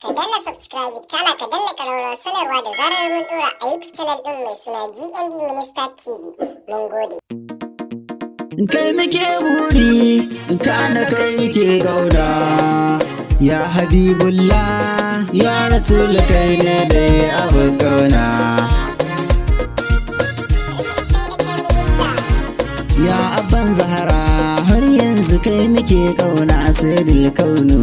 Ka danna subscribe kana ka danna ƙararrawar sanarwa da zarar mun ɗora a YouTube channel ɗin mai suna GMB Minister TV. Mun gode. Kai muke buri, kana kai muke gauda. Ya Habibullah, ya Rasul kai ne da abu kauna. Ya abban Zahra, har yanzu kai muke kauna sirril kaunu.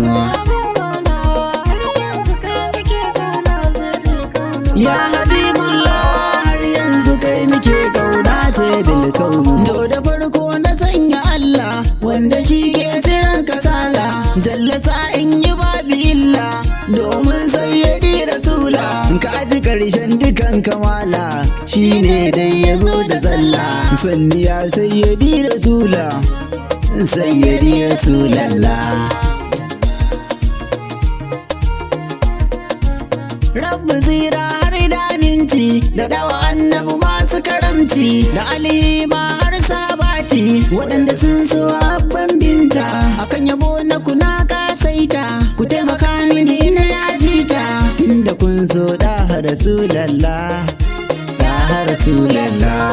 Ya Habibullah, har yanzu kai muke kauna sirril kaunu. To da farko na sanya Allah wanda shi ke tsiran kasala, jallasa in yi babu illa domin sayyadi rasula. Ka ji karshen dukan kamala shine dai ya zo da sallah. Sanni ya sayyadi rasula, sayyadi rasulallah. Rabbi zira har da minci da dawa annabu masu karamci da alima har sabati waɗanda sun so abban binta akan yabo na kuna kasaita ku taimaka mini ina ya jita tunda kun so da rasulallah, da rasulallah.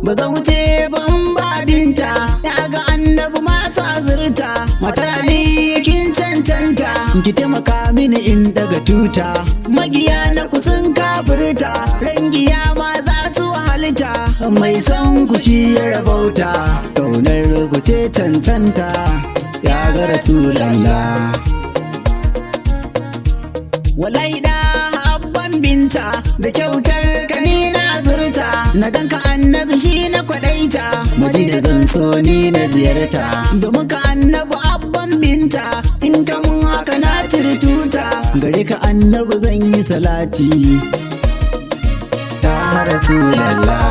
Ba zan wuce ban babinta ya ga annabi masu azurta matar alikin cancanta ki taimaka mini in daga tuta magiya na kusan kafirta rangiya ma za su wahalta mai san kuci ya rabauta kaunar rubuce cancanta ya ga rasulallah. Walai da abban binta da kyautar kani na azurta na ganka annabi shi na kwadaita madina zan so ni na ziyarta domin ka annabi abban binta in ka mun haka na tuta gare ka annabi zan yi salati ta rasulallah.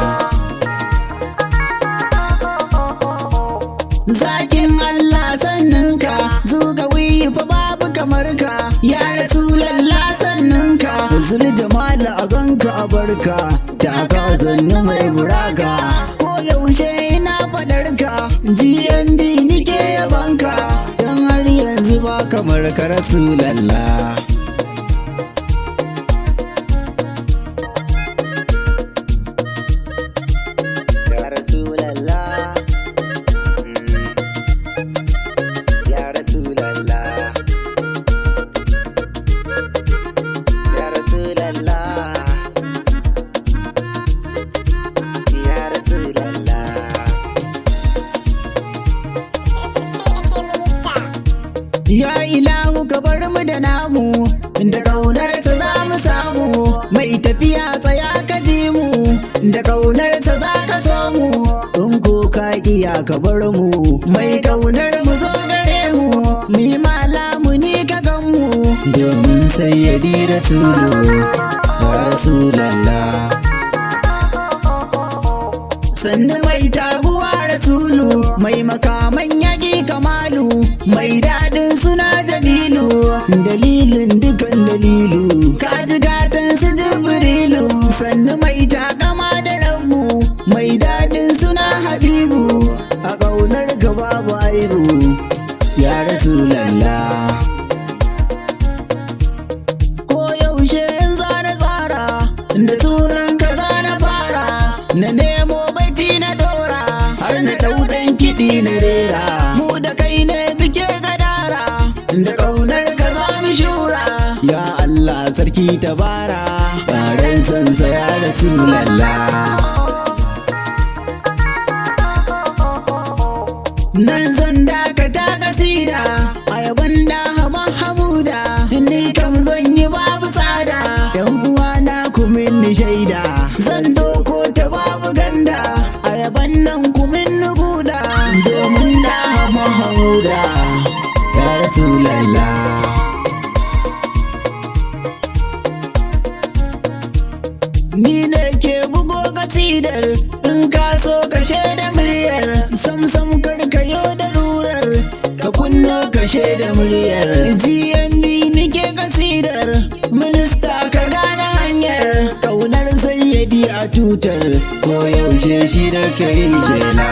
Zakin Allah sannan ka zuga wiyi fa babu kamar ka ya rasulallah sannan ka zul jamala a ganka a barka ta ka zanni mai buraga ko yaushe ina fadar ka GMB nike yabanka dan har yanzu ba kamar ka rasulallah. Ya ilahu ka bar mu da namu da ƙaunarsa za mu samu mai tafiya tsaya ka ji mu da ƙaunarsa za ka so mu in ko ka iya ka bar mu mai ƙaunar mu zo gare mu mi malamu ni ka gan mu domin sayyadi rasulu ya rasulallah. Sannu mai tabuwa rasulu mai makaman yaƙi kamalu mai daɗin suna jamilu dalilin dukan dalilu ka ji gatan su jibrilu sannu mai takama da rabu mai daɗin suna habibu a ƙaunar ka babu aibu ya rasulallah. Ko yaushe in zana tsara da sunan ka zana fara na nemo baiti na dora har na ɗau ɗan kiɗi na rera mu da kai ne muke gadara da ƙaunar ka za mu shura ya Allah sarki tabara ɓaren sansa ya rasulallah. Nan zan dakata kasida a yaban da Hamuda ni kam zan yi babu tsada yan uwana kumin ni shaida zan doko ta babu ganda a yaban nan kumin nuguda domin da Hamuda ya rasulallah. Ni ne ke bugo kasidar in ka so kashe da muryar samsam karkayo da rurar ka kunno kashe da muryar GMB nike kasidar minista ka gane hanyar kaunar sayyadi a tutar ko yaushe shi da kai shela.